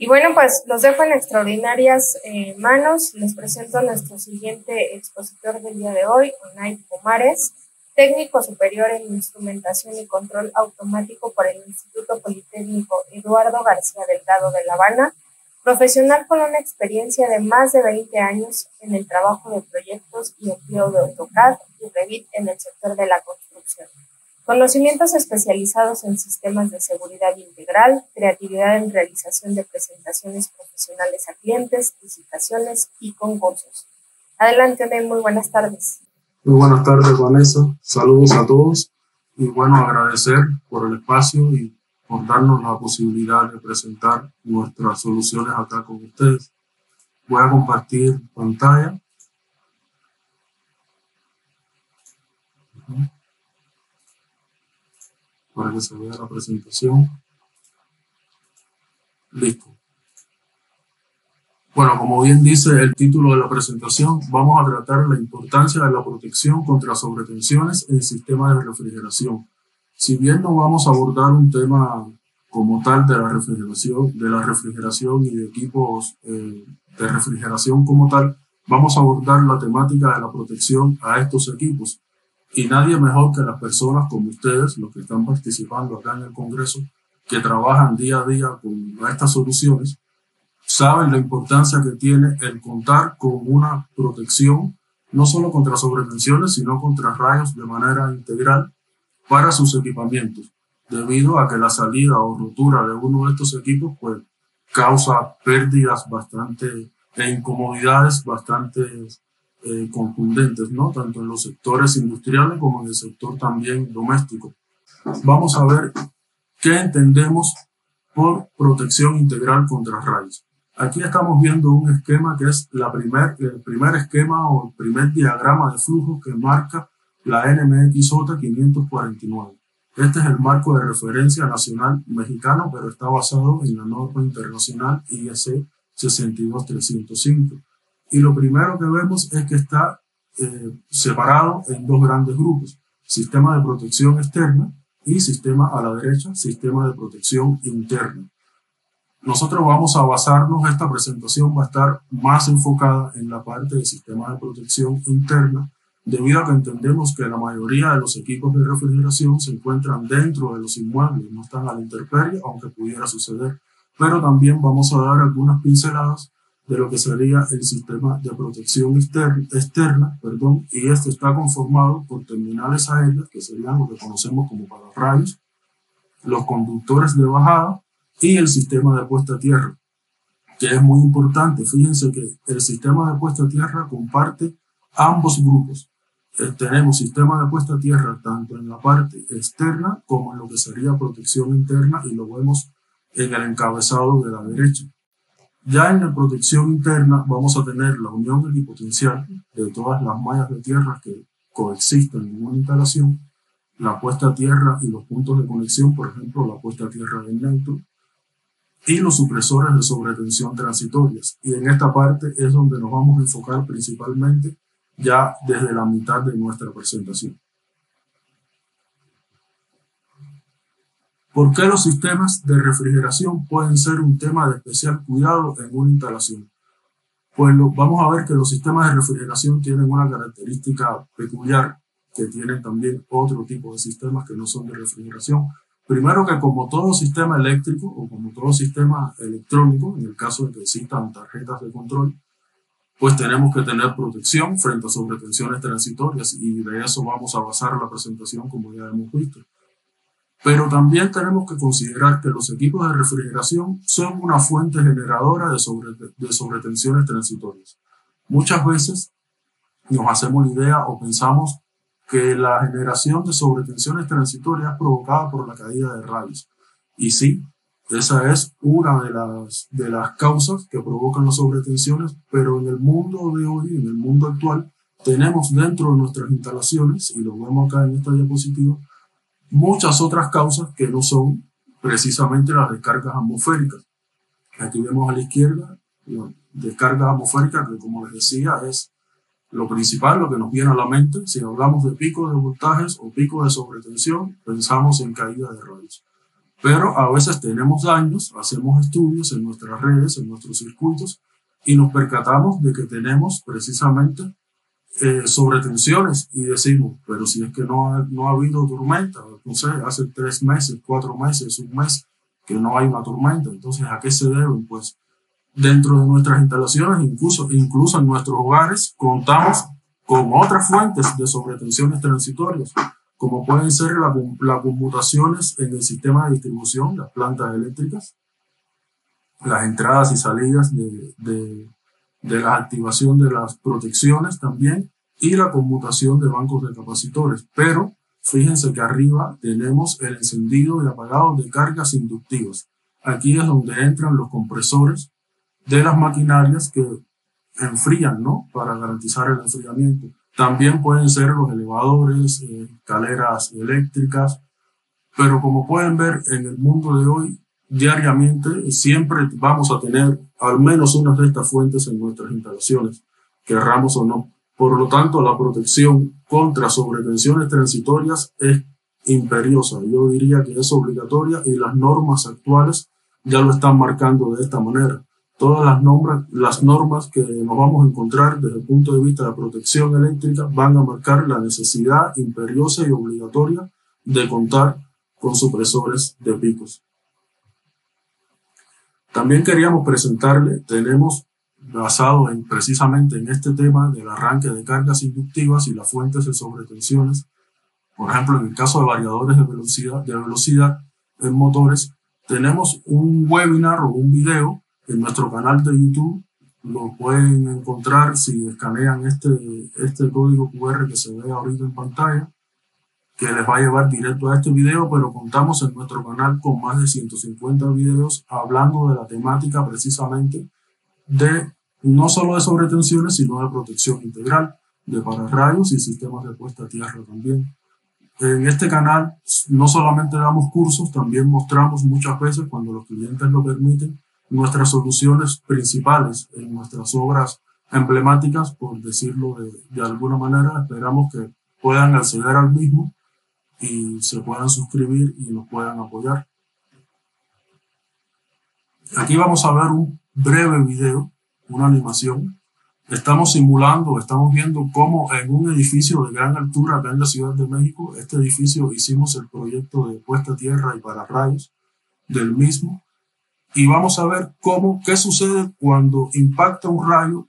Y bueno, pues los dejo en extraordinarias manos. Les presento a nuestro siguiente expositor del día de hoy, Unai Pomares, técnico superior en instrumentación y control automático por el Instituto Politécnico Eduardo García Delgado de La Habana, profesional con una experiencia de más de 20 años en el trabajo de proyectos y empleo de AutoCAD y Revit en el sector de la construcción. Conocimientos especializados en sistemas de seguridad integral, creatividad en realización de presentaciones profesionales a clientes, licitaciones y concursos. Adelante, Unai, muy buenas tardes. Muy buenas tardes, Vanessa. Saludos a todos y bueno, agradecer por el espacio y por darnos la posibilidad de presentar nuestras soluciones acá con ustedes. Voy a compartir pantalla. Para que se vea la presentación. Listo. Bueno, como bien dice el título de la presentación, vamos a tratar la importancia de la protección contra sobretensiones en sistemas de refrigeración. Si bien no vamos a abordar un tema como tal de la refrigeración y de equipos de refrigeración como tal, vamos a abordar la temática de la protección a estos equipos. Y nadie mejor que las personas como ustedes, los que están participando acá en el Congreso, que trabajan día a día con estas soluciones, saben la importancia que tiene el contar con una protección, no solo contra sobretensiones, sino contra rayos de manera integral para sus equipamientos, debido a que la salida o rotura de uno de estos equipos pues, causa pérdidas e incomodidades bastante contundentes, ¿no? Tanto en los sectores industriales como en el sector también doméstico. Vamos a ver qué entendemos por protección integral contra rayos. Aquí estamos viendo un esquema que es el primer esquema o el primer diagrama de flujo que marca la NMXJ 549. Este es el marco de referencia nacional mexicano, pero está basado en la norma internacional IEC 62305. Y lo primero que vemos es que está separado en dos grandes grupos: sistema de protección externa y sistema a la derecha, sistema de protección interna. Nosotros vamos a basarnos, esta presentación va a estar más enfocada en la parte de sistema de protección interna, debido a que entendemos que la mayoría de los equipos de refrigeración se encuentran dentro de los inmuebles, no están a la intemperie, aunque pudiera suceder. Pero también vamos a dar algunas pinceladas de lo que sería el sistema de protección externa, y este está conformado por terminales aéreas, que serían lo que conocemos como pararrayos, los conductores de bajada y el sistema de puesta a tierra, que es muy importante. Fíjense que el sistema de puesta a tierra comparte ambos grupos. Tenemos sistema de puesta a tierra tanto en la parte externa como en lo que sería protección interna, y lo vemos en el encabezado de la derecha. Ya en la protección interna vamos a tener la unión equipotencial de todas las mallas de tierra que coexisten en una instalación, la puesta a tierra y los puntos de conexión, por ejemplo, la puesta a tierra de neutro, y los supresores de sobretensión transitorias. Y en esta parte es donde nos vamos a enfocar principalmente ya desde la mitad de nuestra presentación. ¿Por qué los sistemas de refrigeración pueden ser un tema de especial cuidado en una instalación? Pues vamos a ver que los sistemas de refrigeración tienen una característica peculiar que tienen también otro tipo de sistemas que no son de refrigeración. Primero, que como todo sistema eléctrico o como todo sistema electrónico, en el caso de que existan tarjetas de control, pues tenemos que tener protección frente a sobretensiones transitorias, y de eso vamos a basar la presentación, como ya hemos visto. Pero también tenemos que considerar que los equipos de refrigeración son una fuente generadora de sobretensiones transitorias. Muchas veces nos hacemos la idea o pensamos que la generación de sobretensiones transitorias es provocada por la caída de rayos. Y sí, esa es una de las causas que provocan las sobretensiones, pero en el mundo de hoy, en el mundo actual, tenemos dentro de nuestras instalaciones, y lo vemos acá en esta diapositiva, muchas otras causas que no son precisamente las descargas atmosféricas. Aquí vemos a la izquierda la descarga atmosférica, que como les decía es lo principal, lo que nos viene a la mente. Si hablamos de picos de voltajes o picos de sobretensión, pensamos en caída de rayos. pero a veces tenemos daños, hacemos estudios en nuestras redes, en nuestros circuitos, y nos percatamos de que tenemos precisamente sobretensiones y decimos, pero si es que no ha habido tormenta, no sé, hace 3 meses, 4 meses, un mes que no hay una tormenta, entonces ¿a qué se deben? Pues dentro de nuestras instalaciones, incluso en nuestros hogares, contamos con otras fuentes de sobretensiones transitorias, como pueden ser las conmutaciones en el sistema de distribución, las plantas eléctricas, las entradas y salidas de la activación de las protecciones también, y la conmutación de bancos de capacitores. Pero fíjense que arriba tenemos el encendido y apagado de cargas inductivas. Aquí es donde entran los compresores de las maquinarias que enfrían, ¿no? Para garantizar el enfriamiento. También pueden ser los elevadores, escaleras eléctricas, pero como pueden ver en el mundo de hoy, diariamente siempre vamos a tener al menos una de estas fuentes en nuestras instalaciones, querramos o no. Por lo tanto, la protección contra sobretensiones transitorias es imperiosa. Yo diría que es obligatoria y las normas actuales ya lo están marcando de esta manera. Todas las normas que nos vamos a encontrar desde el punto de vista de protección eléctrica van a marcar la necesidad imperiosa y obligatoria de contar con supresores de picos. También queríamos presentarle, tenemos basado precisamente en este tema del arranque de cargas inductivas y las fuentes de sobretensiones, por ejemplo, en el caso de variadores de velocidad en motores, tenemos un webinar o un video en nuestro canal de YouTube. Lo pueden encontrar si escanean este código QR que se ve ahorita en pantalla, que les va a llevar directo a este video, pero contamos en nuestro canal con más de 150 videos hablando de la temática precisamente de no solo de sobretensiones, sino de protección integral, de pararrayos y sistemas de puesta a tierra también. En este canal no solamente damos cursos, también mostramos muchas veces, cuando los clientes lo permiten, nuestras soluciones principales en nuestras obras emblemáticas, por decirlo de alguna manera. Esperamos que puedan acceder al mismo y se puedan suscribir y nos puedan apoyar. Aquí vamos a ver un breve video, una animación. Estamos simulando, estamos viendo cómo en un edificio de gran altura acá en la Ciudad de México, este edificio hicimos el proyecto de puesta a tierra y pararrayos del mismo, y vamos a ver qué sucede cuando impacta un rayo,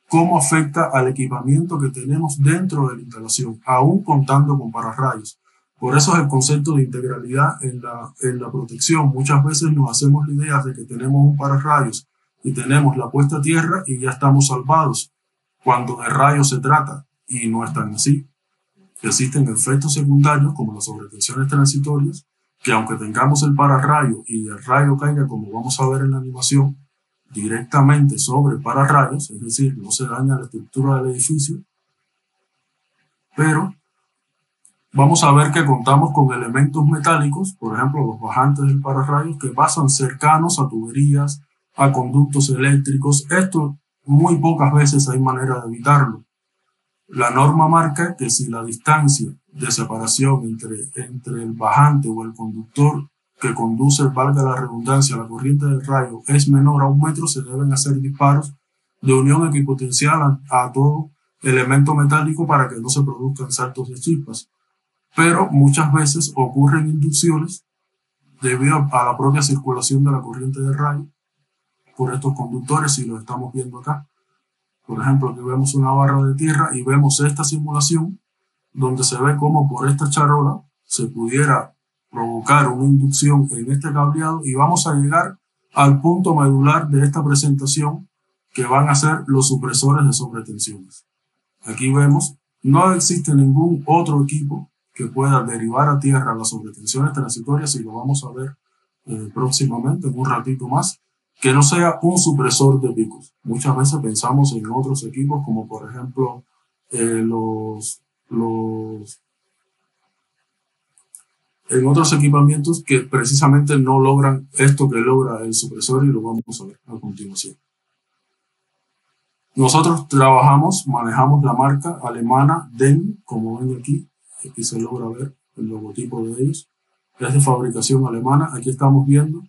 cómo afecta al equipamiento que tenemos dentro de la instalación, aún contando con pararrayos. Por eso es el concepto de integralidad en la protección. Muchas veces nos hacemos la idea de que tenemos un pararrayos y tenemos la puesta a tierra y ya estamos salvados, cuando de rayos se trata, y no están así. Existen efectos secundarios como las sobretensiones transitorias, que aunque tengamos el pararrayo y el rayo caiga, como vamos a ver en la animación, directamente sobre pararrayos, es decir, no se daña la estructura del edificio, pero vamos a ver que contamos con elementos metálicos, por ejemplo, los bajantes del pararrayos, que pasan cercanos a tuberías, a conductos eléctricos. Esto muy pocas veces hay manera de evitarlo. La norma marca que si la distancia de separación entre el bajante o el conductor que conduce, valga la redundancia, la corriente del rayo es menor a 1 metro, se deben hacer disparos de unión equipotencial a todo elemento metálico para que no se produzcan saltos de chispas. Pero muchas veces ocurren inducciones debido a la propia circulación de la corriente de rayo por estos conductores, y lo estamos viendo acá. Por ejemplo, aquí vemos una barra de tierra y vemos esta simulación donde se ve cómo por esta charola se pudiera provocar una inducción en este cableado, y vamos a llegar al punto medular de esta presentación, que van a ser los supresores de sobretensiones. Aquí vemos, no existe ningún otro equipo que pueda derivar a tierra las sobretensiones transitorias, y lo vamos a ver próximamente, en un ratito más, que no sea un supresor de picos. Muchas veces pensamos en otros equipos, como por ejemplo en otros equipamientos que precisamente no logran esto que logra el supresor, y lo vamos a ver a continuación. Nosotros manejamos la marca alemana DEN, como ven aquí se logra ver el logotipo de ellos. es de fabricación alemana. Aquí estamos viendo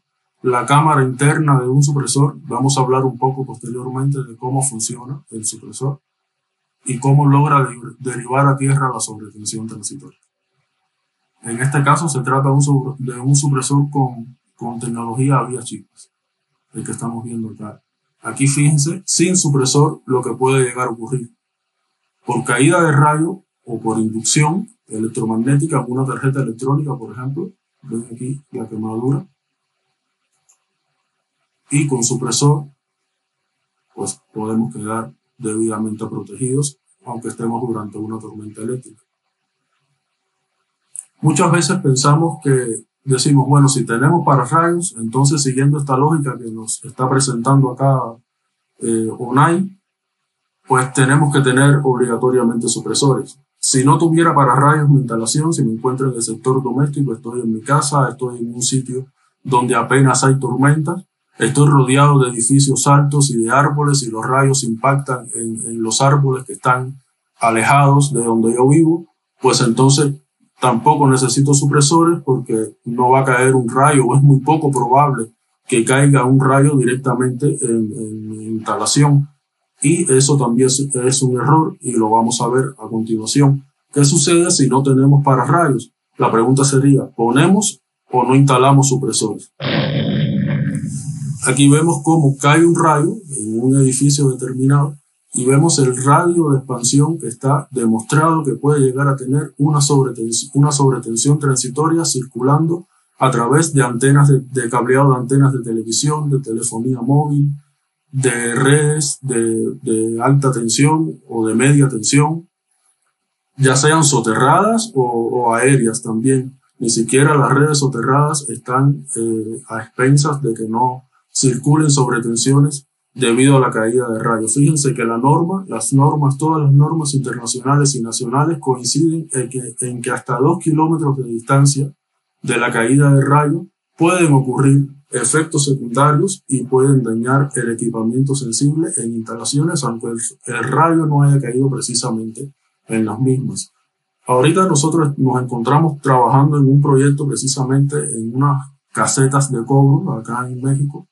la cámara interna de un supresor. Vamos a hablar un poco posteriormente de cómo funciona el supresor y cómo logra derivar a tierra la sobretensión transitoria. En este caso se trata de un supresor con tecnología a vía chispas, el que estamos viendo acá. Aquí fíjense, sin supresor, lo que puede llegar a ocurrir. Por caída de rayo o por inducción electromagnética, una tarjeta electrónica, por ejemplo, ven aquí la quemadura, y con supresor, pues podemos quedar debidamente protegidos, aunque estemos durante una tormenta eléctrica. Muchas veces decimos, bueno, si tenemos pararrayos, entonces siguiendo esta lógica que nos está presentando acá ONAI, pues tenemos que tener obligatoriamente supresores. Si no tuviera pararrayos mi instalación, si me encuentro en el sector doméstico, estoy en mi casa, estoy en un sitio donde apenas hay tormentas, estoy rodeado de edificios altos y de árboles y los rayos impactan en los árboles que están alejados de donde yo vivo, pues entonces tampoco necesito supresores porque no va a caer un rayo, o es muy poco probable que caiga un rayo directamente en mi instalación. Y eso también es un error y lo vamos a ver a continuación. ¿Qué sucede si no tenemos pararrayos? La pregunta sería, ¿ponemos o no instalamos supresores? Aquí vemos cómo cae un rayo en un edificio determinado y vemos el radio de expansión que está demostrado que puede llegar a tener una sobretensión transitoria circulando a través de antenas de cableado de antenas de televisión, de telefonía móvil, de redes de alta tensión o de media tensión, ya sean soterradas o aéreas también. Ni siquiera las redes soterradas están a expensas de que no circulen sobretensiones debido a la caída de rayos. Fíjense que todas las normas internacionales y nacionales coinciden en que hasta 2 kilómetros de distancia de la caída de rayo pueden ocurrir efectos secundarios y pueden dañar el equipamiento sensible en instalaciones, aunque el rayo no haya caído precisamente en las mismas. Ahorita nosotros nos encontramos trabajando en un proyecto precisamente en unas casetas de cobro acá en México,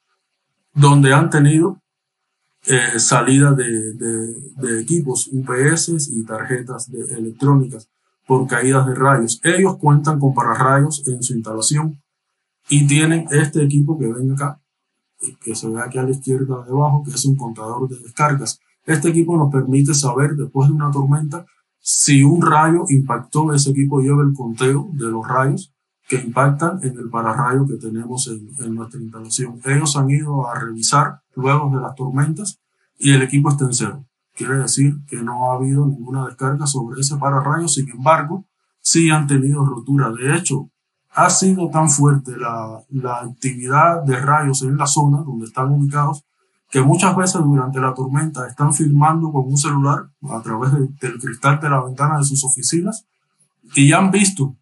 donde han tenido salida de equipos UPS y tarjetas electrónicas por caídas de rayos. Ellos cuentan con pararrayos en su instalación y tienen este equipo que ven acá, que se ve aquí a la izquierda debajo, que es un contador de descargas. Este equipo nos permite saber después de una tormenta si un rayo impactó. Ese equipo lleva el conteo de los rayos que impactan en el pararrayo que tenemos en nuestra instalación. Ellos han ido a revisar luego de las tormentas y el equipo está en cero. Quiere decir que no ha habido ninguna descarga sobre ese pararrayo. Sin embargo, sí han tenido rotura. De hecho, ha sido tan fuerte la actividad de rayos en la zona donde están ubicados que muchas veces durante la tormenta están filmando con un celular a través del cristal de la ventana de sus oficinas y ya han visto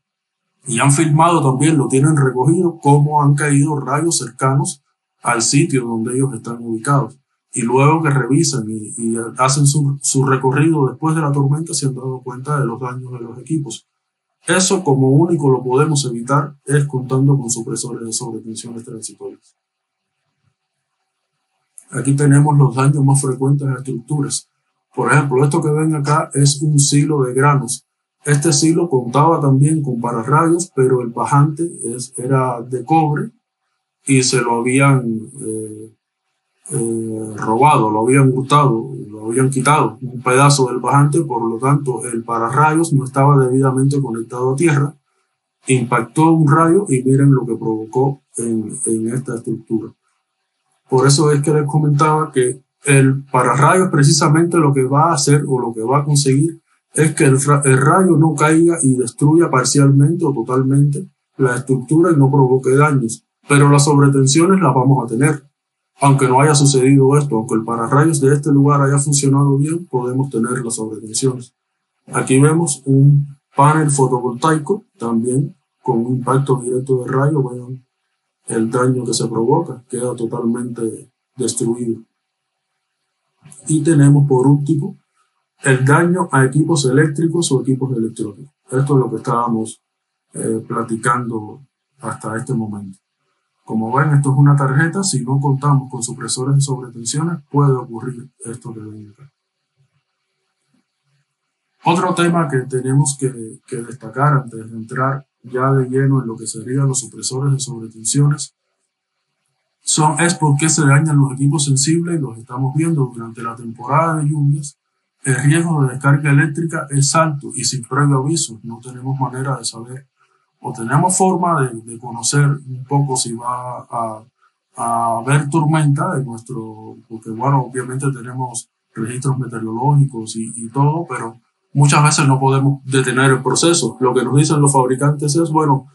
y han filmado también, lo tienen recogido, cómo han caído rayos cercanos al sitio donde ellos están ubicados. Y luego que revisan y hacen su recorrido después de la tormenta, se han dado cuenta de los daños de los equipos. Eso como único lo podemos evitar es contando con supresores de sobretensiones transitorias. Aquí tenemos los daños más frecuentes a estructuras. Por ejemplo, esto que ven acá es un silo de granos. Este silo contaba también con pararrayos, pero el bajante era de cobre y se lo habían robado, lo habían hurtado, lo habían quitado un pedazo del bajante, por lo tanto el pararrayos no estaba debidamente conectado a tierra, impactó un rayo y miren lo que provocó en esta estructura. Por eso es que les comentaba que el pararrayos precisamente lo que va a hacer o lo que va a conseguir es que el rayo no caiga y destruya parcialmente o totalmente la estructura y no provoque daños, pero las sobretensiones las vamos a tener. Aunque no haya sucedido esto, aunque el pararrayos de este lugar haya funcionado bien, podemos tener las sobretensiones. Aquí vemos un panel fotovoltaico también con un impacto directo de rayo. Vean el daño que se provoca, queda totalmente destruido. Y tenemos por último el daño a equipos eléctricos o equipos electrónicos. Esto es lo que estábamos platicando hasta este momento. Como ven, esto es una tarjeta. Si no contamos con supresores de sobretensiones, puede ocurrir esto que ven acá. Otro tema que tenemos que destacar antes de entrar ya de lleno en lo que serían los supresores de sobretensiones es por qué se dañan los equipos sensibles, y los estamos viendo durante la temporada de lluvias. El riesgo de descarga eléctrica es alto y sin previo aviso no tenemos manera de saber o tenemos forma de conocer un poco si va a haber tormenta en porque bueno, obviamente tenemos registros meteorológicos y todo, pero muchas veces no podemos detener el proceso. Lo que nos dicen los fabricantes es, bueno,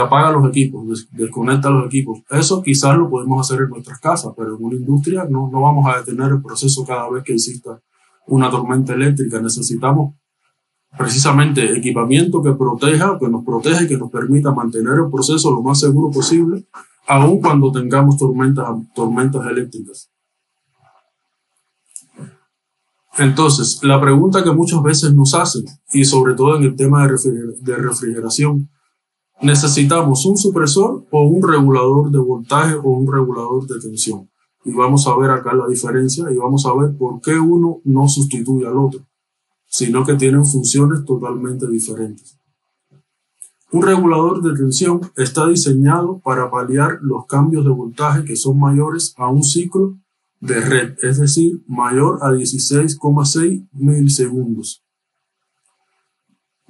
apaga los equipos, desconecta los equipos. Eso quizás lo podemos hacer en nuestras casas, pero en una industria no vamos a detener el proceso cada vez que exista una tormenta eléctrica. Necesitamos precisamente equipamiento que nos proteja y que nos permita mantener el proceso lo más seguro posible, aun cuando tengamos tormentas eléctricas. Entonces, la pregunta que muchas veces nos hacen, y sobre todo en el tema de refrigeración, ¿necesitamos un supresor o un regulador de voltaje o un regulador de tensión? Y vamos a ver acá la diferencia y vamos a ver por qué uno no sustituye al otro, sino que tienen funciones totalmente diferentes. Un regulador de tensión está diseñado para paliar los cambios de voltaje que son mayores a un ciclo de red, es decir, mayor a 16,6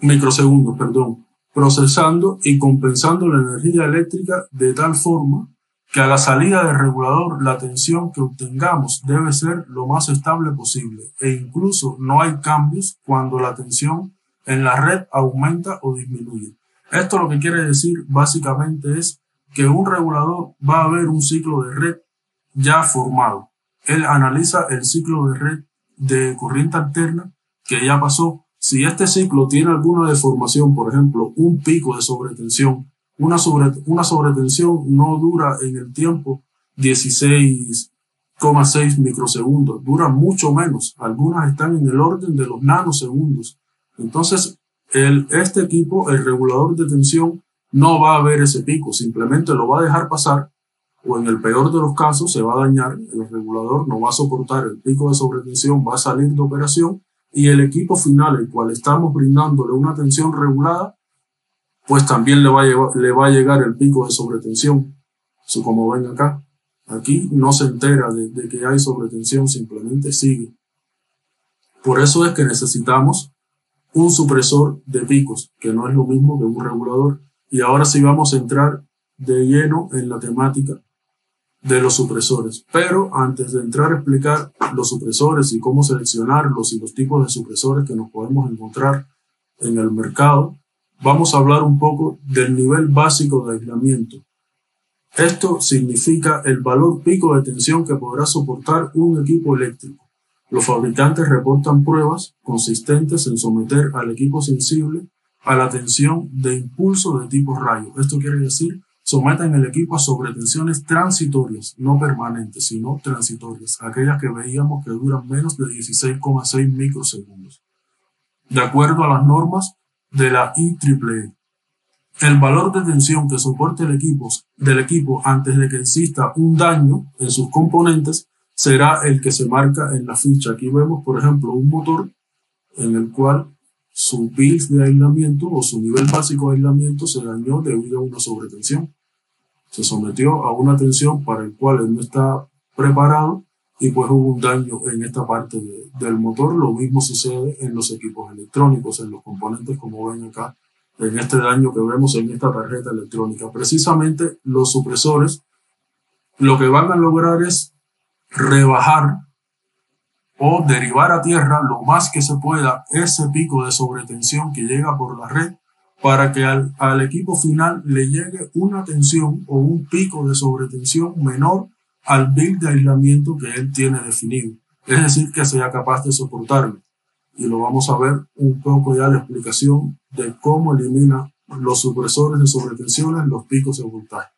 microsegundos, procesando y compensando la energía eléctrica de tal forma que a la salida del regulador la tensión que obtengamos debe ser lo más estable posible, e incluso no hay cambios cuando la tensión en la red aumenta o disminuye. Esto lo que quiere decir básicamente es que un regulador va a haber un ciclo de red ya formado. Él analiza el ciclo de red de corriente alterna que ya pasó. Si este ciclo tiene alguna deformación, por ejemplo, un pico de sobretensión, una sobretensión no dura en el tiempo 16,6 microsegundos, dura mucho menos. Algunas están en el orden de los nanosegundos. Entonces, este equipo, el regulador de tensión, no va a ver ese pico, simplemente lo va a dejar pasar, o en el peor de los casos se va a dañar, el regulador no va a soportar el pico de sobretensión, va a salir de operación, y el equipo final, el cual estamos brindándole una tensión regulada, pues también le va a llegar el pico de sobretensión. Eso, como ven acá, aquí no se entera de que hay sobretensión, simplemente sigue. Por eso es que necesitamos un supresor de picos, que no es lo mismo que un regulador. Y ahora sí vamos a entrar de lleno en la temática de los supresores. Pero antes de entrar a explicar los supresores y cómo seleccionarlos y los tipos de supresores que nos podemos encontrar en el mercado, vamos a hablar un poco del nivel básico de aislamiento. Esto significa el valor pico de tensión que podrá soportar un equipo eléctrico. Los fabricantes reportan pruebas consistentes en someter al equipo sensible a la tensión de impulso de tipo rayo. Esto quiere decir, someten el equipo a sobretensiones transitorias, no permanentes, sino transitorias, aquellas que veíamos que duran menos de 16,6 microsegundos. De acuerdo a las normas de la IEEE, el valor de tensión que soporte del equipo antes de que exista un daño en sus componentes será el que se marca en la ficha. Aquí vemos, por ejemplo, un motor en el cual su pil de aislamiento o su nivel básico de aislamiento se dañó debido a una sobretensión. Se sometió a una tensión para el cual él no está preparado y pues hubo un daño en esta parte del motor. Lo mismo sucede en los equipos electrónicos, en los componentes, como ven acá, en este daño que vemos en esta tarjeta electrónica. Precisamente los supresores lo que van a lograr es rebajar o derivar a tierra lo más que se pueda ese pico de sobretensión que llega por la red, para que al equipo final le llegue una tensión o un pico de sobretensión menor al bill de aislamiento que él tiene definido. Es decir, que sea capaz de soportarlo. Y lo vamos a ver un poco ya la explicación de cómo elimina los supresores de sobretensiones los picos de voltaje.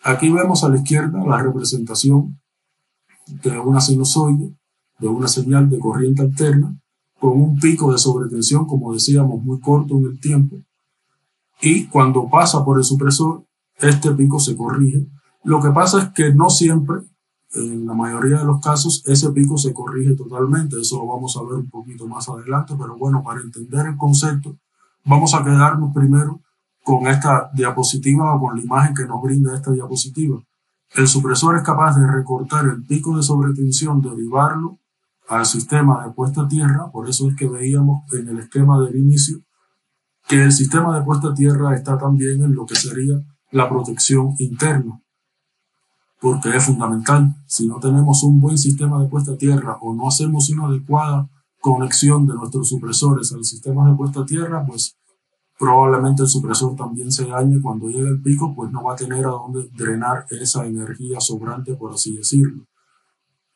Aquí vemos a la izquierda la representación de una sinusoide, de una señal de corriente alterna, con un pico de sobretensión, como decíamos, muy corto en el tiempo, y cuando pasa por el supresor, este pico se corrige. Lo que pasa es que no siempre, en la mayoría de los casos, ese pico se corrige totalmente. Eso lo vamos a ver un poquito más adelante, pero bueno, para entender el concepto, vamos a quedarnos primero con esta diapositiva o con la imagen que nos brinda esta diapositiva. El supresor es capaz de recortar el pico de sobretensión, derivarlo al sistema de puesta a tierra. Por eso es que veíamos en el esquema del inicio que el sistema de puesta a tierra está también en lo que sería la protección interna, porque es fundamental. Si no tenemos un buen sistema de puesta a tierra o no hacemos una adecuada conexión de nuestros supresores al sistema de puesta a tierra, pues probablemente el supresor también se dañe. Cuando llegue el pico, pues no va a tener a dónde drenar esa energía sobrante, por así decirlo.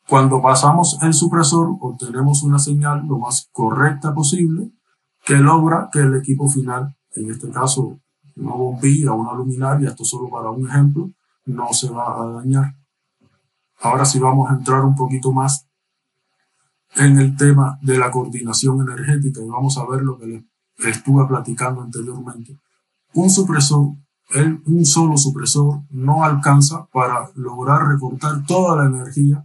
Cuando pasamos el supresor, obtenemos una señal lo más correcta posible que logra que el equipo final, en este caso una bombilla, una luminaria, esto solo para un ejemplo, no se va a dañar. Ahora sí vamos a entrar un poquito más en el tema de la coordinación energética y vamos a ver lo que les estuve platicando anteriormente. Un solo supresor no alcanza para lograr recortar toda la energía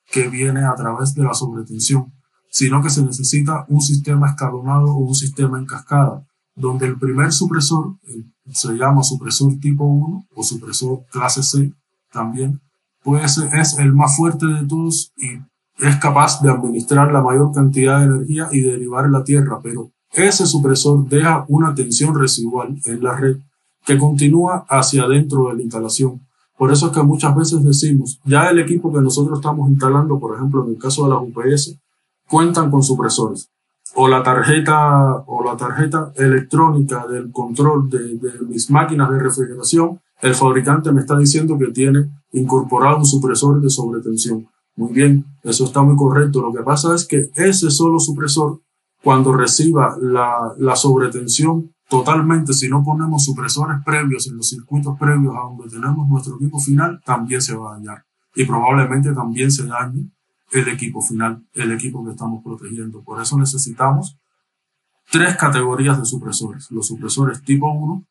que viene a través de la sobretensión, sino que se necesita un sistema escalonado o un sistema en cascada, donde el primer supresor se llama supresor tipo 1 o supresor clase C también, pues es el más fuerte de todos y es capaz de administrar la mayor cantidad de energía y derivar en la tierra, pero ese supresor deja una tensión residual en la red que continúa hacia adentro de la instalación. Por eso es que muchas veces decimos, ya el equipo que nosotros estamos instalando, por ejemplo, en el caso de las UPS, cuentan con supresores. O la tarjeta electrónica del control de mis máquinas de refrigeración, el fabricante me está diciendo que tiene incorporado un supresor de sobretensión. Muy bien, eso está muy correcto. Lo que pasa es que ese solo supresor, cuando reciba la sobretensión totalmente, si no ponemos supresores previos en los circuitos previos a donde tenemos nuestro equipo final, también se va a dañar. Y probablemente también se dañe el equipo final, el equipo que estamos protegiendo. Por eso necesitamos 3 categorías de supresores. Los supresores tipo 1,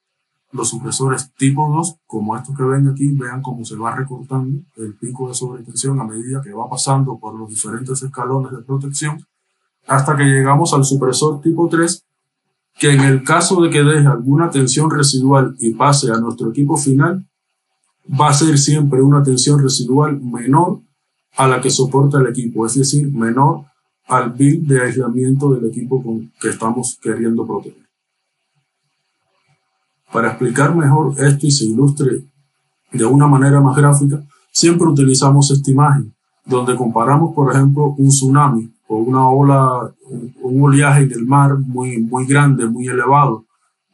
los supresores tipo 2, como estos que ven aquí, vean cómo se va recortando el pico de sobretensión a medida que va pasando por los diferentes escalones de protección, hasta que llegamos al supresor tipo 3, que en el caso de que deje alguna tensión residual y pase a nuestro equipo final, va a ser siempre una tensión residual menor a la que soporta el equipo, es decir, menor al bill de aislamiento del equipo que estamos queriendo proteger. Para explicar mejor esto y se ilustre de una manera más gráfica, siempre utilizamos esta imagen, donde comparamos, por ejemplo, un tsunami o una ola, un oleaje del mar muy grande, muy elevado,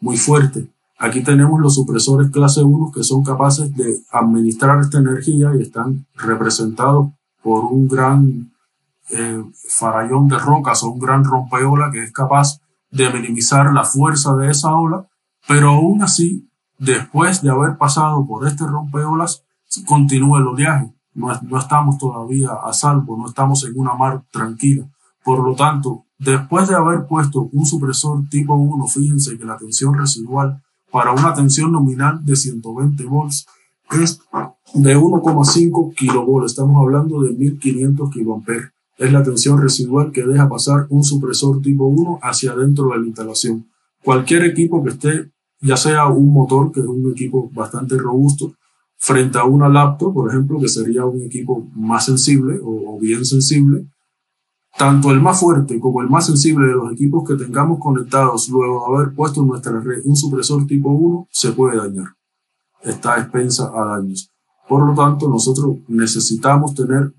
muy fuerte. Aquí tenemos los supresores clase 1 que son capaces de administrar esta energía y están representados por un gran farallón de rocas o un gran rompeola que es capaz de minimizar la fuerza de esa ola, pero aún así, después de haber pasado por este rompeolas, continúa el oleaje. No estamos todavía a salvo, no estamos en una mar tranquila. Por lo tanto, después de haber puesto un supresor tipo 1, fíjense que la tensión residual para una tensión nominal de 120 volts es de 1,5 kilovolts. Estamos hablando de 1500 kiloamperes. Es la tensión residual que deja pasar un supresor tipo 1 hacia adentro de la instalación. Cualquier equipo que esté, ya sea un motor, que es un equipo bastante robusto, frente a una laptop, por ejemplo, que sería un equipo más sensible o bien sensible, tanto el más fuerte como el más sensible de los equipos que tengamos conectados luego de haber puesto en nuestra red un supresor tipo 1 se puede dañar. Está expensa a daños. Por lo tanto, nosotros necesitamos tener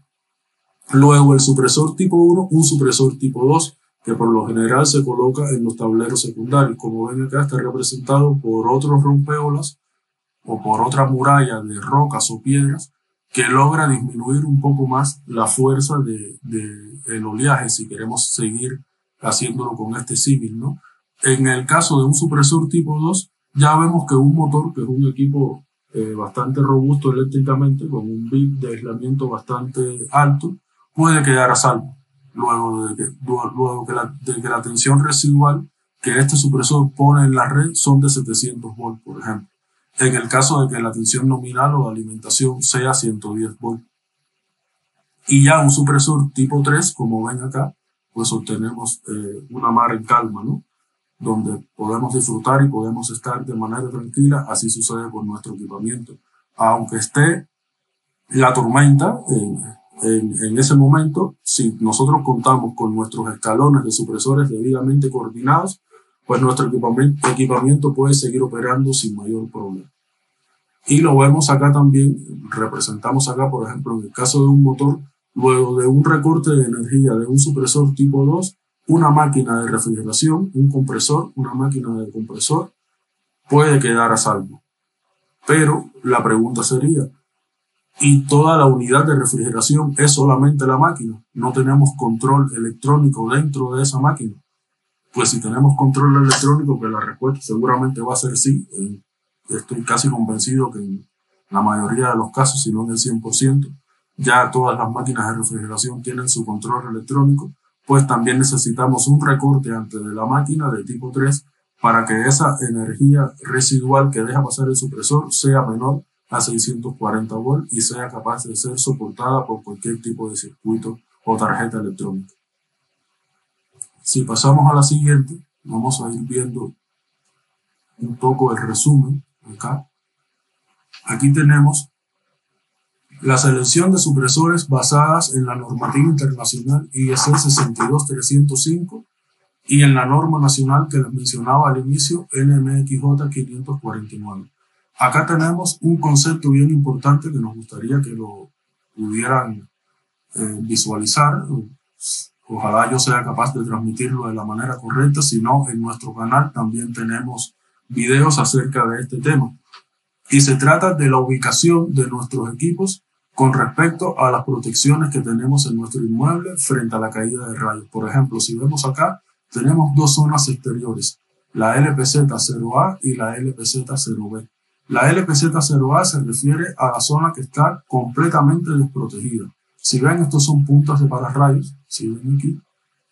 luego el supresor tipo 1, un supresor tipo 2, que por lo general se coloca en los tableros secundarios. Como ven acá, está representado por otros rompeolas o por otra muralla de rocas o piedras que logra disminuir un poco más la fuerza del oleaje, si queremos seguir haciéndolo con este símil, ¿no? En el caso de un supresor tipo 2, ya vemos que un motor, que es un equipo bastante robusto eléctricamente, con un bit de aislamiento bastante alto, puede quedar a salvo, luego de que la tensión residual que este supresor pone en la red son de 700 volts, por ejemplo, en el caso de que la tensión nominal o de alimentación sea 110 volts. Y ya un supresor tipo 3, como ven acá, pues obtenemos una mar en calma, ¿no? Donde podemos disfrutar y podemos estar de manera tranquila. Así sucede con nuestro equipamiento. Aunque esté la tormenta en ese momento, si nosotros contamos con nuestros escalones de supresores debidamente coordinados, pues nuestro equipamiento puede seguir operando sin mayor problema. Y lo vemos acá también, representamos acá, por ejemplo, en el caso de un motor, luego de un recorte de energía de un supresor tipo 2, una máquina de refrigeración, un compresor, una máquina de compresor, puede quedar a salvo. Pero la pregunta sería, ¿y toda la unidad de refrigeración es solamente la máquina? ¿No tenemos control electrónico dentro de esa máquina? Pues si tenemos control electrónico, que la respuesta seguramente va a ser sí. Estoy casi convencido que en la mayoría de los casos, si no en el 100%, ya todas las máquinas de refrigeración tienen su control electrónico, pues también necesitamos un recorte antes de la máquina de tipo 3 para que esa energía residual que deja pasar el supresor sea menor a 640 volts y sea capaz de ser soportada por cualquier tipo de circuito o tarjeta electrónica. Si pasamos a la siguiente, vamos a ir viendo un poco el resumen acá. Aquí tenemos la selección de supresores basadas en la normativa internacional IEC 62305 y en la norma nacional que les mencionaba al inicio, NMXJ 549. Acá tenemos un concepto bien importante que nos gustaría que lo pudieran visualizar. Ojalá yo sea capaz de transmitirlo de la manera correcta, si no, en nuestro canal también tenemos videos acerca de este tema. Y se trata de la ubicación de nuestros equipos con respecto a las protecciones que tenemos en nuestro inmueble frente a la caída de rayos. Por ejemplo, si vemos acá, tenemos dos zonas exteriores, la LPZ0A y la LPZ0B. La LPZ0A se refiere a la zona que está completamente desprotegida. Si ven, estos son puntas de pararrayos, si ven aquí,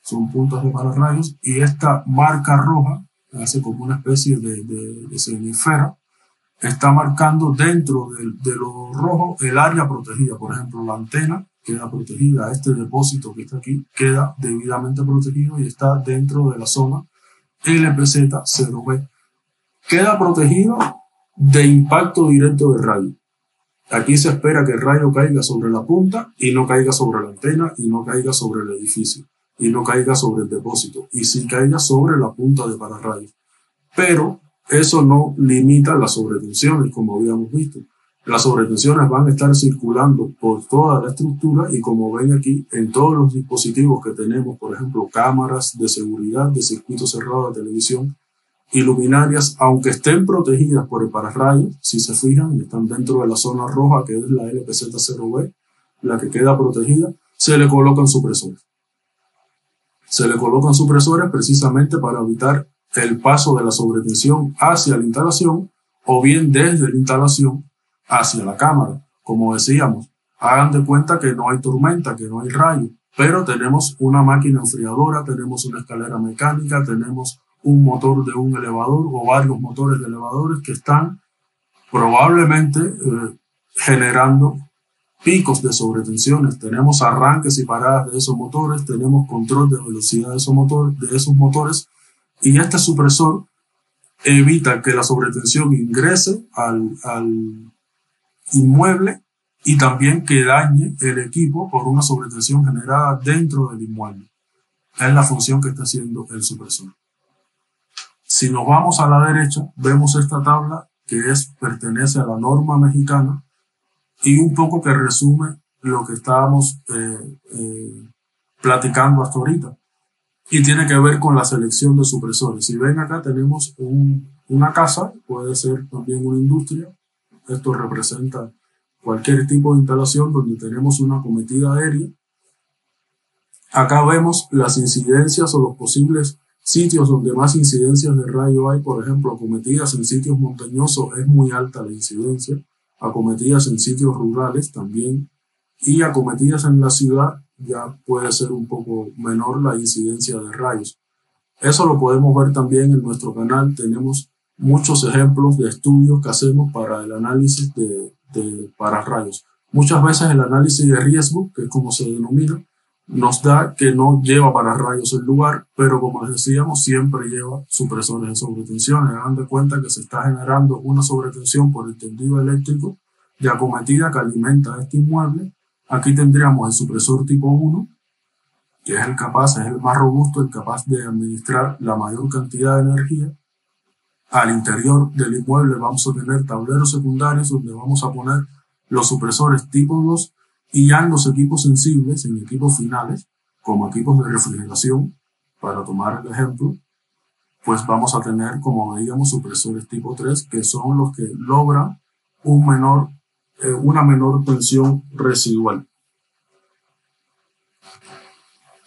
son puntas de pararrayos, y esta marca roja, hace como una especie de semesfera, está marcando dentro de lo rojo el área protegida. Por ejemplo, la antena queda protegida, este depósito que está aquí queda debidamente protegido y está dentro de la zona LPZ0B. Queda protegido de impacto directo de rayo. Aquí se espera que el rayo caiga sobre la punta y no caiga sobre la antena y no caiga sobre el edificio y no caiga sobre el depósito y sí caiga sobre la punta de pararrayos. Pero eso no limita las sobretensiones, como habíamos visto. Las sobretensiones van a estar circulando por toda la estructura y, como ven aquí, en todos los dispositivos que tenemos, por ejemplo, cámaras de seguridad, de circuito cerrado de televisión y luminarias, aunque estén protegidas por el pararrayos, si se fijan, están dentro de la zona roja, que es la LPZ0B, la que queda protegida, se le colocan supresores. Se le colocan supresores precisamente para evitar el paso de la sobretensión hacia la instalación o bien desde la instalación hacia la cámara. Como decíamos, hagan de cuenta que no hay tormenta, que no hay rayo, pero tenemos una máquina enfriadora, tenemos una escalera mecánica, tenemos un motor de un elevador o varios motores de elevadores que están probablemente generando picos de sobretensiones. Tenemos arranques y paradas de esos motores, tenemos control de velocidad de esos motores y este supresor evita que la sobretensión ingrese al inmueble y también que dañe el equipo por una sobretensión generada dentro del inmueble. Es la función que está haciendo el supresor. Si nos vamos a la derecha, vemos esta tabla que pertenece a la norma mexicana y un poco que resume lo que estábamos platicando hasta ahorita. Y tiene que ver con la selección de supresores. Si ven acá tenemos una casa, puede ser también una industria. Esto representa cualquier tipo de instalación donde tenemos una acometida aérea. Acá vemos las incidencias o los posibles sitios donde más incidencias de rayo hay. Por ejemplo, acometidas en sitios montañosos es muy alta la incidencia. Acometidas en sitios rurales también. Y acometidas en la ciudad ya puede ser un poco menor la incidencia de rayos. Eso lo podemos ver también en nuestro canal. Tenemos muchos ejemplos de estudios que hacemos para el análisis de pararrayos. Muchas veces el análisis de riesgo, que es como se denomina, nos da que no lleva pararrayos el lugar, pero como les decíamos, siempre lleva supresores de sobretensión. Hagan de cuenta que se está generando una sobretensión por el tendido eléctrico de acometida que alimenta este inmueble. Aquí tendríamos el supresor tipo 1, que es el más robusto, el capaz de administrar la mayor cantidad de energía. Al interior del inmueble vamos a tener tableros secundarios donde vamos a poner los supresores tipo 2, y ya en los equipos sensibles, en equipos finales, como equipos de refrigeración, para tomar el ejemplo, pues vamos a tener, como veíamos, supresores tipo 3, que son los que logran una menor tensión residual.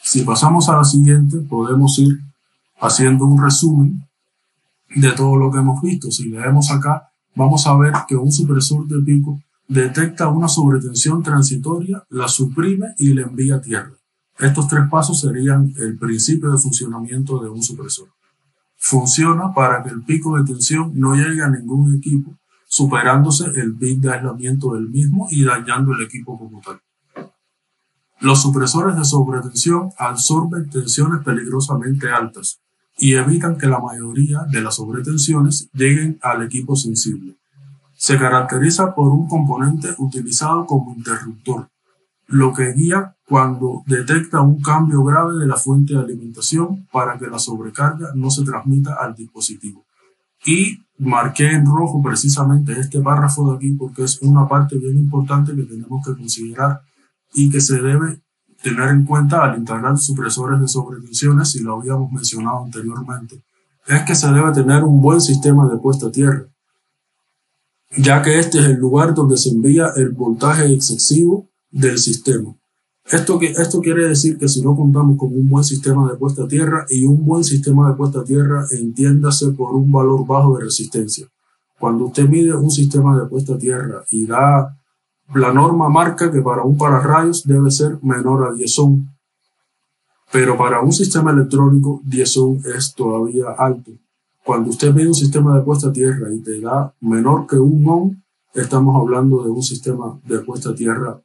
Si pasamos a la siguiente, podemos ir haciendo un resumen de todo lo que hemos visto. Si leemos acá, vamos a ver que un supresor de pico detecta una sobretensión transitoria, la suprime y la envía a tierra. Estos tres pasos serían el principio de funcionamiento de un supresor. Funciona para que el pico de tensión no llegue a ningún equipo, superándose el bit de aislamiento del mismo y dañando el equipo como tal. Los supresores de sobretensión absorben tensiones peligrosamente altas y evitan que la mayoría de las sobretensiones lleguen al equipo sensible. Se caracteriza por un componente utilizado como interruptor, lo que guía cuando detecta un cambio grave de la fuente de alimentación para que la sobrecarga no se transmita al dispositivo. Y marqué en rojo precisamente este párrafo de aquí porque es una parte bien importante que tenemos que considerar y que se debe tener en cuenta al instalar supresores de sobretensiones, y lo habíamos mencionado anteriormente. Es que se debe tener un buen sistema de puesta a tierra, ya que este es el lugar donde se envía el voltaje excesivo del sistema. Esto quiere decir que si no contamos con un buen sistema de puesta a tierra, y un buen sistema de puesta a tierra entiéndase por un valor bajo de resistencia. Cuando usted mide un sistema de puesta a tierra y da, la norma marca que para un pararrayos debe ser menor a 10 ohm, pero para un sistema electrónico 10 ohm es todavía alto. Cuando usted mide un sistema de puesta a tierra y te da menor que 1 ohm, estamos hablando de un sistema de puesta a tierra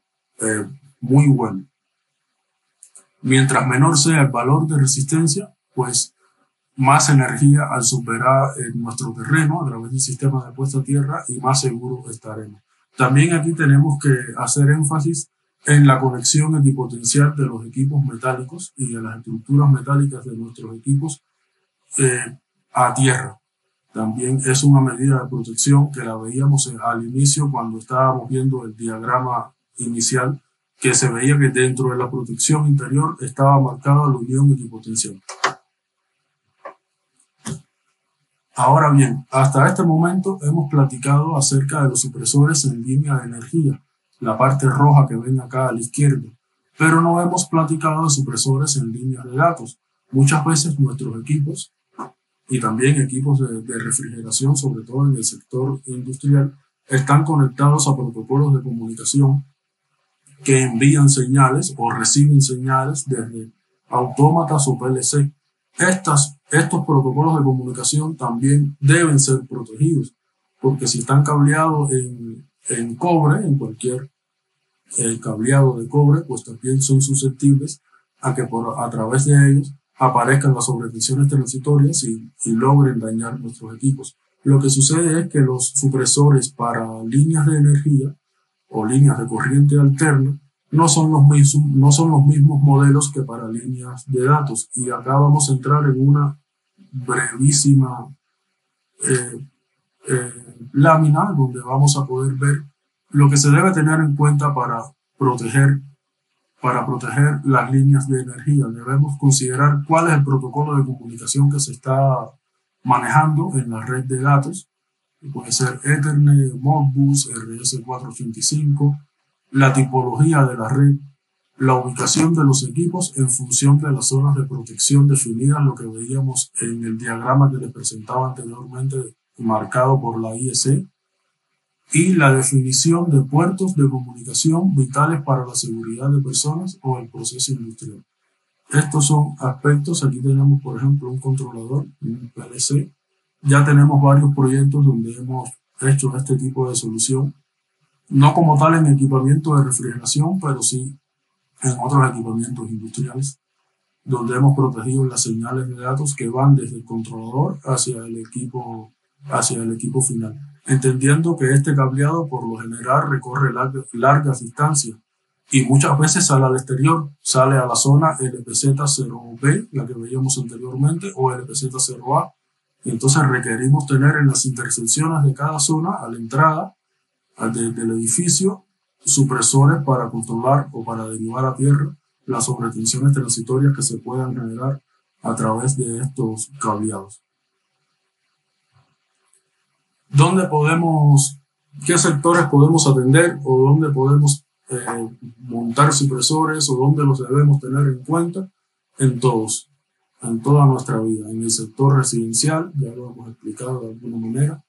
muy bueno. Mientras menor sea el valor de resistencia, pues más energía al superar nuestro terreno a través del sistema de puesta a tierra, y más seguro estaremos. También aquí tenemos que hacer énfasis en la conexión equipotencial de los equipos metálicos y de las estructuras metálicas de nuestros equipos a tierra. También es una medida de protección que la veíamos al inicio cuando estábamos viendo el diagrama inicial, que se veía que dentro de la protección interior estaba marcada la unión equipotencial. Ahora bien, hasta este momento hemos platicado acerca de los supresores en línea de energía, la parte roja que ven acá a la izquierda, pero no hemos platicado de supresores en líneas de datos. Muchas veces nuestros equipos, y también equipos de refrigeración, sobre todo en el sector industrial, están conectados a protocolos de comunicación que envían señales o reciben señales desde autómatas o PLC. Estos protocolos de comunicación también deben ser protegidos, porque si están cableados en cobre, en cualquier cableado de cobre, pues también son susceptibles a que a través de ellos aparezcan las sobretensiones transitorias y logren dañar nuestros equipos. Lo que sucede es que los supresores para líneas de energía o líneas de corriente alterna no son los mismos modelos que para líneas de datos. Y acá vamos a entrar en una brevísima lámina donde vamos a poder ver lo que se debe tener en cuenta para proteger las líneas de energía. Debemos considerar cuál es el protocolo de comunicación que se está manejando en la red de datos. Puede ser Ethernet, Modbus, RS485, la tipología de la red, la ubicación de los equipos en función de las zonas de protección definidas, lo que veíamos en el diagrama que les presentaba anteriormente, marcado por la IEC, y la definición de puertos de comunicación vitales para la seguridad de personas o el proceso industrial. Estos son aspectos. Aquí tenemos, por ejemplo, un controlador, un PLC. Ya tenemos varios proyectos donde hemos hecho este tipo de solución, no como tal en equipamiento de refrigeración, pero sí en otros equipamientos industriales, donde hemos protegido las señales de datos que van desde el controlador hacia el equipo final, entendiendo que este cableado por lo general recorre largas distancias y muchas veces sale al exterior, sale a la zona LPZ0B, la que veíamos anteriormente, o LPZ0A. Entonces requerimos tener en las intersecciones de cada zona, a la entrada del edificio, supresores para controlar o para derivar a tierra las sobretensiones transitorias que se puedan generar a través de estos cableados. ¿Qué sectores podemos atender o dónde podemos montar supresores o dónde los debemos tener en cuenta? En toda nuestra vida. En el sector residencial, ya lo hemos explicado de alguna manera,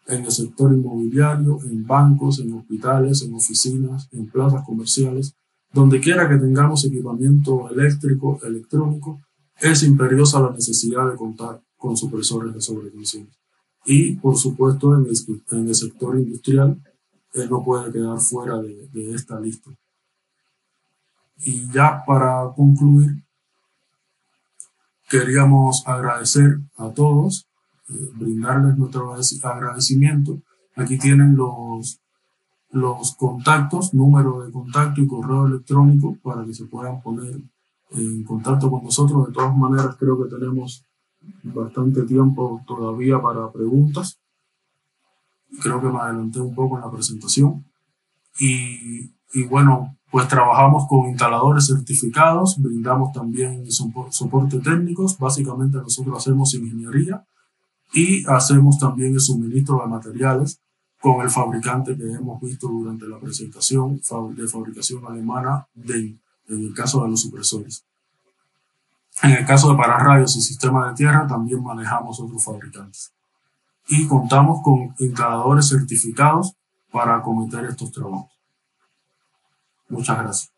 en el sector inmobiliario, en bancos, en hospitales, en oficinas, en plazas comerciales, donde quiera que tengamos equipamiento eléctrico, electrónico, es imperiosa la necesidad de contar con supresores de sobretensión. Y, por supuesto, en el sector industrial, no puede quedar fuera de esta lista. Y ya para concluir, queríamos agradecer a todos, brindarles nuestro agradecimiento. Aquí tienen los contactos, número de contacto y correo electrónico para que se puedan poner en contacto con nosotros. De todas maneras, creo que tenemos bastante tiempo todavía para preguntas. Creo que me adelanté un poco en la presentación. Y bueno, pues trabajamos con instaladores certificados, brindamos también soporte técnicos. Básicamente nosotros hacemos ingeniería y hacemos también el suministro de materiales con el fabricante que hemos visto durante la presentación, de fabricación alemana, en el caso de los supresores. En el caso de pararrayos y sistemas de tierra también manejamos otros fabricantes. Y contamos con instaladores certificados para acometer estos trabajos. Muchas gracias.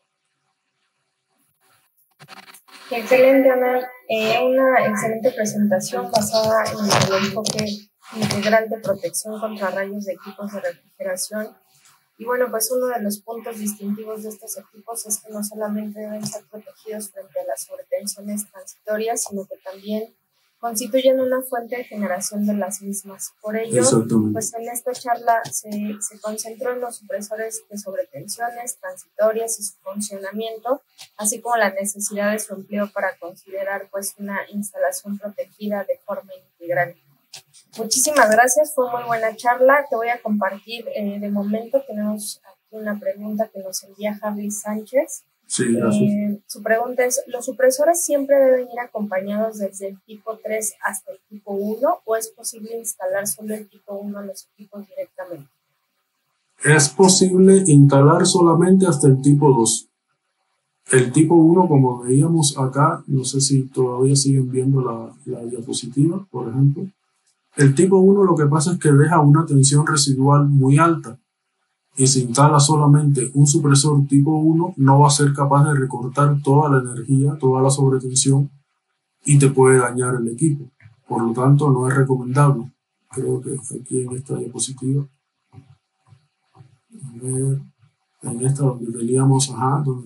Excelente, Ana. Una excelente presentación basada en el enfoque integral de protección contra rayos de equipos de refrigeración. Y bueno, pues uno de los puntos distintivos de estos equipos es que no solamente deben ser protegidos frente a las sobretensiones transitorias, sino que también constituyen una fuente de generación de las mismas. Por ello, pues en esta charla se concentró en los supresores de sobretensiones transitorias y su funcionamiento, así como la necesidad de su empleo para considerar pues una instalación protegida de forma integral. Muchísimas gracias, fue muy buena charla. Te voy a compartir de momento, tenemos aquí una pregunta que nos envía Javi Sánchez. Sí, gracias. Su pregunta es, ¿los supresores siempre deben ir acompañados desde el tipo 3 hasta el tipo 1 o es posible instalar solo el tipo 1 en los equipos directamente? Es posible instalar solamente hasta el tipo 2. El tipo 1, como veíamos acá, no sé si todavía siguen viendo la diapositiva, por ejemplo. El tipo 1 lo que pasa es que deja una tensión residual muy alta. Y si instala solamente un supresor tipo 1, no va a ser capaz de recortar toda la energía, toda la sobretensión y te puede dañar el equipo. Por lo tanto, no es recomendable. Creo que aquí en esta diapositiva, en esta donde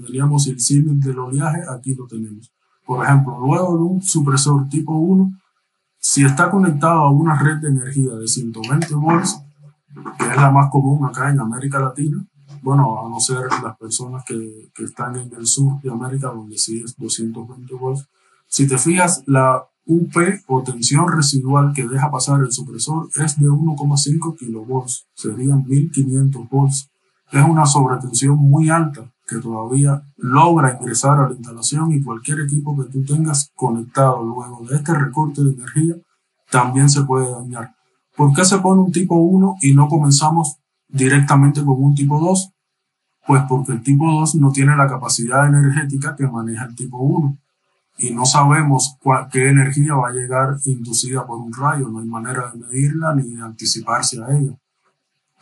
teníamos el símil del oleaje, aquí lo tenemos. Por ejemplo, luego de un supresor tipo 1, si está conectado a una red de energía de 120 volts, que es la más común acá en América Latina, bueno, a no ser las personas que están en el sur de América, donde sí es 220 volts. Si te fijas, la UP o tensión residual que deja pasar el supresor es de 1,5 kilovolts, serían 1500 volts. Es una sobretensión muy alta que todavía logra ingresar a la instalación y cualquier equipo que tú tengas conectado luego de este recorte de energía también se puede dañar. ¿Por qué se pone un tipo 1 y no comenzamos directamente con un tipo 2? Pues porque el tipo 2 no tiene la capacidad energética que maneja el tipo 1 y no sabemos qué energía va a llegar inducida por un rayo, no hay manera de medirla ni de anticiparse a ella.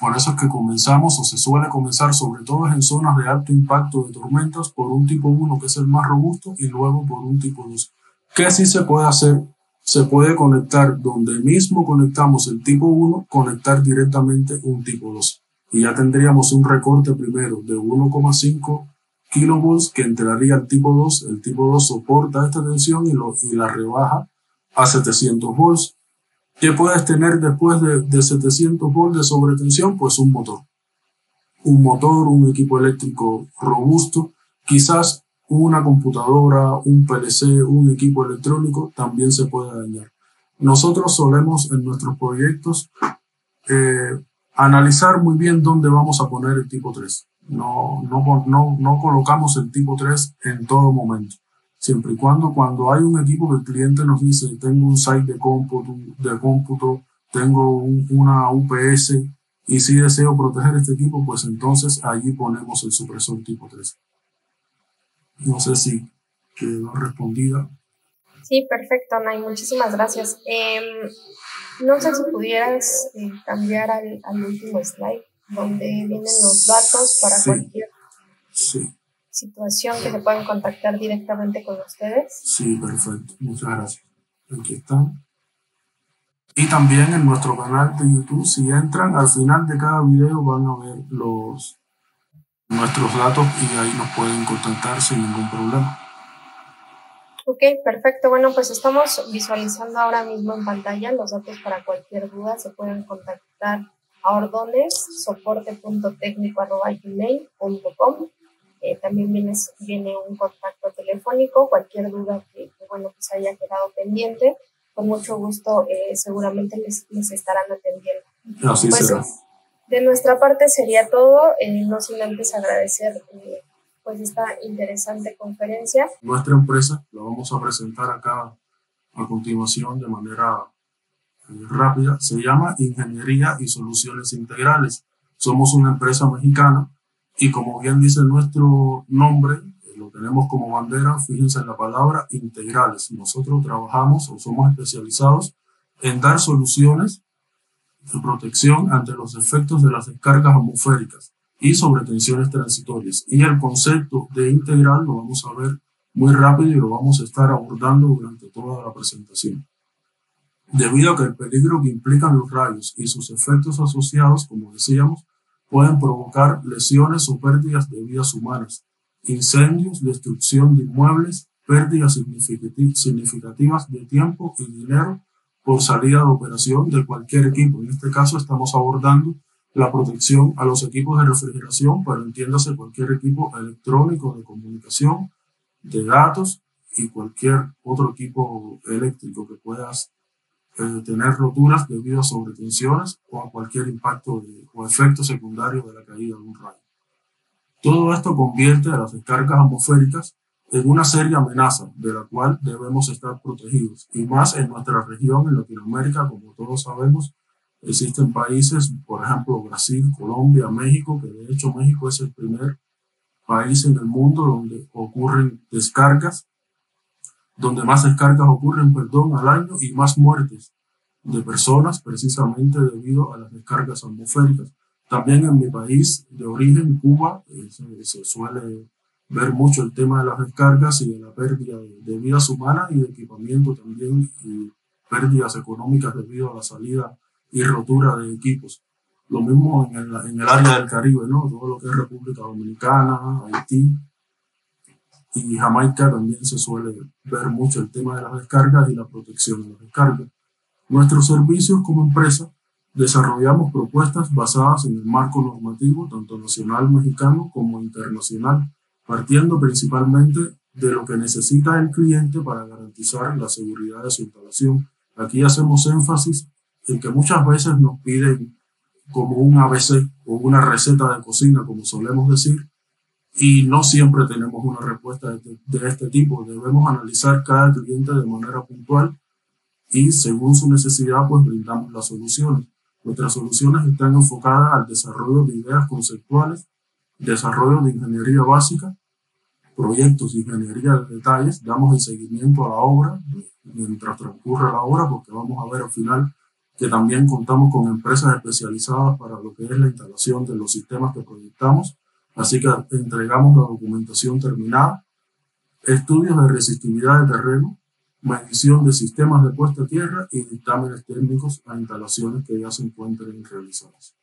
Por eso es que comenzamos o se suele comenzar, sobre todo en zonas de alto impacto de tormentas, por un tipo 1 que es el más robusto y luego por un tipo 2. ¿Qué sí se puede hacer? Se puede conectar donde mismo conectamos el tipo 1, conectar directamente un tipo 2. Y ya tendríamos un recorte primero de 1,5 kilovolts que entraría al tipo 2. El tipo 2 soporta esta tensión y la rebaja a 700 volts. ¿Qué puedes tener después de 700 volts de sobretensión? Pues un motor. Un equipo eléctrico robusto, quizás una computadora, un PLC, un equipo electrónico también se puede dañar. Nosotros solemos en nuestros proyectos analizar muy bien dónde vamos a poner el tipo 3. No colocamos el tipo 3 en todo momento. Siempre y cuando hay un equipo que el cliente nos dice, tengo un site de cómputo, tengo una UPS y si deseo proteger este equipo, pues entonces allí ponemos el supresor tipo 3. No sé si quedó respondida. Sí, perfecto, Nay, muchísimas gracias. No sé si pudieras cambiar al último slide, donde vienen los datos para cualquier situación que se puedan contactar directamente con ustedes. Sí, perfecto. Muchas gracias. Aquí están. Y también en nuestro canal de YouTube, si entran, al final de cada video van a ver nuestros datos y ahí nos pueden contactar sin ningún problema. Ok, perfecto. Bueno, pues estamos visualizando ahora mismo en pantalla los datos para cualquier duda. Se pueden contactar a ordones.soporte.tecnico@gmail.com. También viene un contacto telefónico. Cualquier duda que pues haya quedado pendiente, con mucho gusto seguramente les estarán atendiendo. Así pues, será. De nuestra parte sería todo, no sin antes agradecer pues esta interesante conferencia. Nuestra empresa la vamos a presentar acá a continuación de manera rápida. Se llama Ingeniería y Soluciones Integrales. Somos una empresa mexicana y como bien dice nuestro nombre, lo tenemos como bandera, fíjense en la palabra integrales. Nosotros trabajamos o somos especializados en dar soluciones de protección ante los efectos de las descargas atmosféricas y sobretensiones transitorias. Y el concepto de integral lo vamos a ver muy rápido y lo vamos a estar abordando durante toda la presentación. Debido a que el peligro que implican los rayos y sus efectos asociados, como decíamos, pueden provocar lesiones o pérdidas de vidas humanas, incendios, destrucción de inmuebles, pérdidas significativas de tiempo y dinero por salida de operación de cualquier equipo. En este caso estamos abordando la protección a los equipos de refrigeración, pero entiéndase cualquier equipo electrónico de comunicación, de datos y cualquier otro equipo eléctrico que puedas tener roturas debido a sobretensiones o a cualquier impacto o efecto secundario de la caída de un rayo. Todo esto convierte a las descargas atmosféricas en una seria amenaza de la cual debemos estar protegidos. Y más en nuestra región, en Latinoamérica, como todos sabemos, existen países, por ejemplo, Brasil, Colombia, México, que de hecho México es el primer país en el mundo donde ocurren descargas, donde más descargas ocurren, al año y más muertes de personas precisamente debido a las descargas atmosféricas. También en mi país de origen, Cuba, se suele ver mucho el tema de las descargas y de la pérdida de vidas humanas y de equipamiento también, y pérdidas económicas debido a la salida y rotura de equipos. Lo mismo en el área del Caribe, ¿no? Todo lo que es República Dominicana, Haití y Jamaica también se suele ver mucho el tema de las descargas y la protección de las descargas. Nuestros servicios como empresa desarrollamos propuestas basadas en el marco normativo, tanto nacional mexicano como internacional, partiendo principalmente de lo que necesita el cliente para garantizar la seguridad de su instalación. Aquí hacemos énfasis en que muchas veces nos piden como un ABC o una receta de cocina, como solemos decir, y no siempre tenemos una respuesta de este tipo. Debemos analizar cada cliente de manera puntual y según su necesidad, pues brindamos las soluciones. Nuestras soluciones están enfocadas al desarrollo de ideas conceptuales, desarrollo de ingeniería básica, proyectos de ingeniería de detalles, damos el seguimiento a la obra mientras transcurre la obra, porque vamos a ver al final que también contamos con empresas especializadas para lo que es la instalación de los sistemas que proyectamos, así que entregamos la documentación terminada, estudios de resistividad de terreno, medición de sistemas de puesta a tierra y dictámenes técnicos a instalaciones que ya se encuentren realizadas.